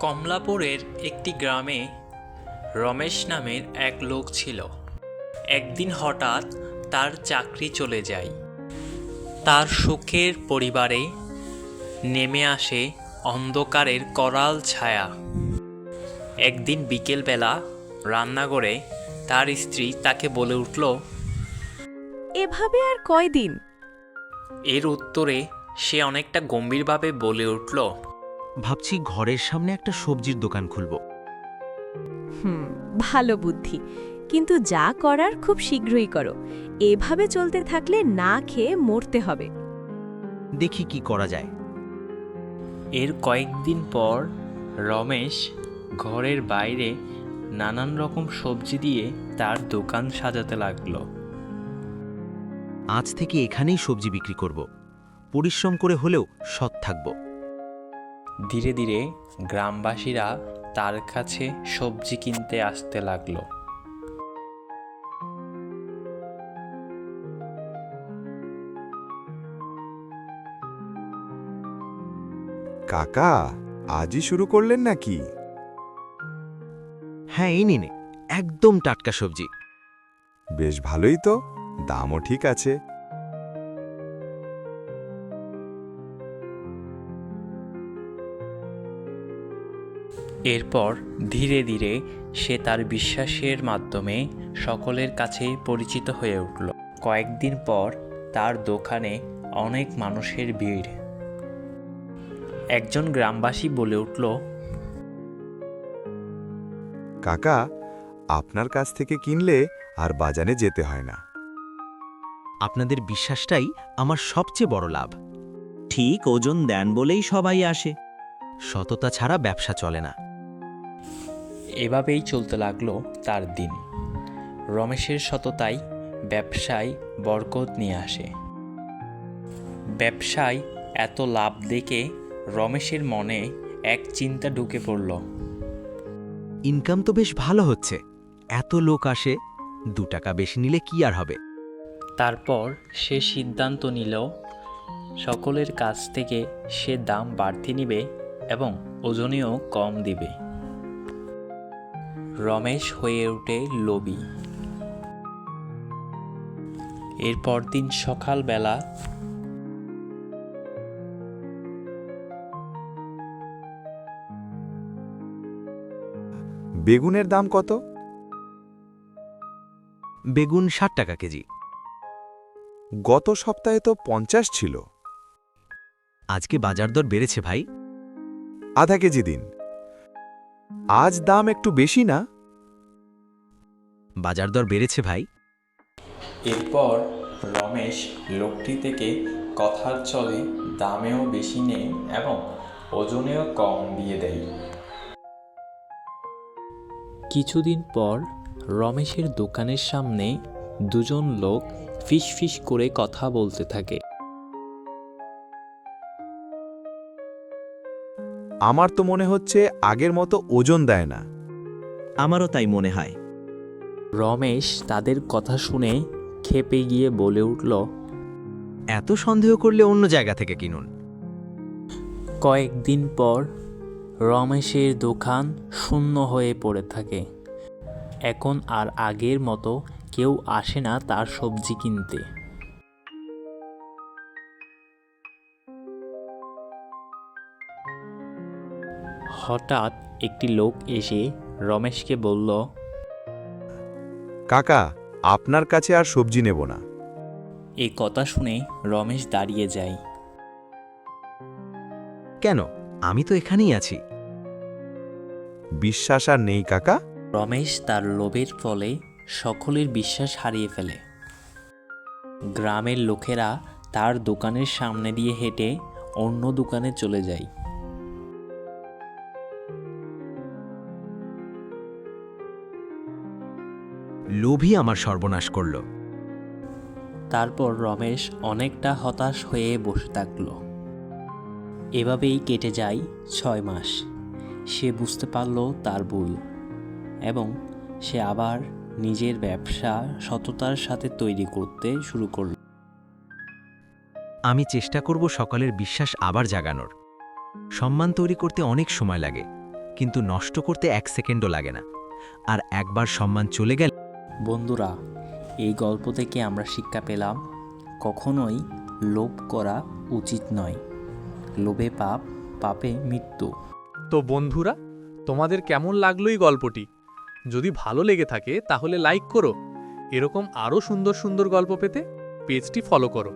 কমলাপুরের একটি গ্রামে রমেশ নামের এক লোক ছিল। একদিন হঠাৎ তার চাকরি চলে যায়। তার সুখের পরিবারে নেমে আসে অন্ধকারের করাল ছায়া। একদিন বিকেলবেলা রান্নাঘরে তার স্ত্রী তাকে বলে উঠল। এভাবে আর কয়দিন? এর উত্তরে সে অনেকটা গম্ভীরভাবে বলে উঠল, ভাবছি ঘরের সামনে একটা সবজির দোকান খুলব। ভালো বুদ্ধি, কিন্তু যা করার খুব শীঘ্রই করো। এভাবে চলতে থাকলে না খেয়ে মরতে হবে। দেখি কি করা যায়। এর কয়েকদিন পর রমেশ ঘরের বাইরে নানান রকম সবজি দিয়ে তার দোকান সাজাতে লাগলো। আজ থেকে এখানেই সবজি বিক্রি করব। পরিশ্রম করে হলেও সৎ থাকব। ধীরে ধীরে গ্রামবাসীরা তার কাছে সবজি কিনতে আসতে লাগলো। কাকা, আজই শুরু করলেন নাকি? হ্যাঁ, এই নিনে একদম টাটকা সবজি। বেশ ভালোই তো, দামও ঠিক আছে। এরপর ধীরে ধীরে সে তার বিশ্বাসের মাধ্যমে সকলের কাছে পরিচিত হয়ে উঠল। কয়েকদিন পর তার দোকানে অনেক মানুষের ভিড়। একজন গ্রামবাসী বলে উঠল, কাকা, আপনার কাছ থেকে কিনলে আর বাজারে যেতে হয় না। আপনাদের বিশ্বাসটাই আমার সবচেয়ে বড় লাভ। ঠিক ওজন দেন বলেই সবাই আসে। সততা ছাড়া ব্যবসা চলে না। এভাবেই চলতে লাগলো তার দিন। রমেশের সততাই ব্যবসায় বরকত নিয়ে আসে। ব্যবসায় এত লাভ দেখে রমেশের মনে এক চিন্তা ঢুকে পড়ল। ইনকাম তো বেশ ভালো হচ্ছে, এত লোক আসে, 2 টাকা বেশি নিলে কি আর হবে। তারপর সে সিদ্ধান্ত নিল সকলের কাছ থেকে সে দাম বাড়তি নিবে এবং ওজনেও কম দিবে। রমেশ হয়ে ওঠে লোভী। এরপর দিন সকালবেলা বেগুনের দাম কত? বেগুন 60 টাকা কেজি। গত সপ্তাহে তো 50 ছিল। আজকে বাজার দর বেড়েছে ভাই। আধা কেজি দিন। আজ দাম একটু বেশি না? বাজার দর বেড়েছে ভাই। এরপর রমেশ লোকটি থেকে কথার চলে দামেও বেশি নেয় এবং ওজনেও কম দিয়ে দেয়। কিছুদিন পর রমেশের দোকানের সামনে দুজন লোক ফিসফিস করে কথা বলতে থাকে। আমার তো মনে হচ্ছে আগের মতো ওজন দেয় না। আমারও তাই মনে হয়। রমেশ তাদের কথা শুনে ক্ষেপে গিয়ে বলে উঠল, এত সন্দেহ করলে অন্য জায়গা থেকে কিনুন। কয়েকদিন পর রমেশের দোকান শূন্য হয়ে পড়ে থাকে। এখন আর আগের মতো কেউ আসে না তার সবজি কিনতে। হঠাৎ একটি লোক এসে রমেশকে বলল, কাকা, আপনার কাছে আর সবজি নেব না। এই কথা শুনে রমেশ দাঁড়িয়ে যায়। কেন? আমি তো এখানেই আছি। বিশ্বাস আর নেই কাকা? রমেশ তার লোভের ফলে সকলের বিশ্বাস হারিয়ে ফেলে। গ্রামের লোকেরা তার দোকানের সামনে দিয়ে হেঁটে অন্য দোকানে চলে যায়। লোভই আমার সর্বনাশ করল। তারপর রমেশ অনেকটা হতাশ হয়ে বসে থাকল। এভাবেই কেটে যায় 6 মাস। সে বুঝতে পারল তার ভুল এবং সে আবার নিজের ব্যবসা সততার সাথে তৈরি করতে শুরু করল। আমি চেষ্টা করব সকলের বিশ্বাস আবার জাগানোর। সম্মান তৈরি করতে অনেক সময় লাগে, কিন্তু নষ্ট করতে 1 সেকেন্ডও লাগে না। আর একবার সম্মান চলে গেলে বন্ধুরা, এই গল্প থেকে আমরা শিক্ষা পেলাম কখনোই লোভ করা উচিত নয়। লোভে পাপ, পাপে মৃত্যু। তো বন্ধুরা, তোমাদের কেমন লাগলো এই গল্পটি? যদি ভালো লেগে থাকে তাহলে লাইক করো। এরকম আরও সুন্দর সুন্দর গল্প পেতে পেজটি ফলো করো।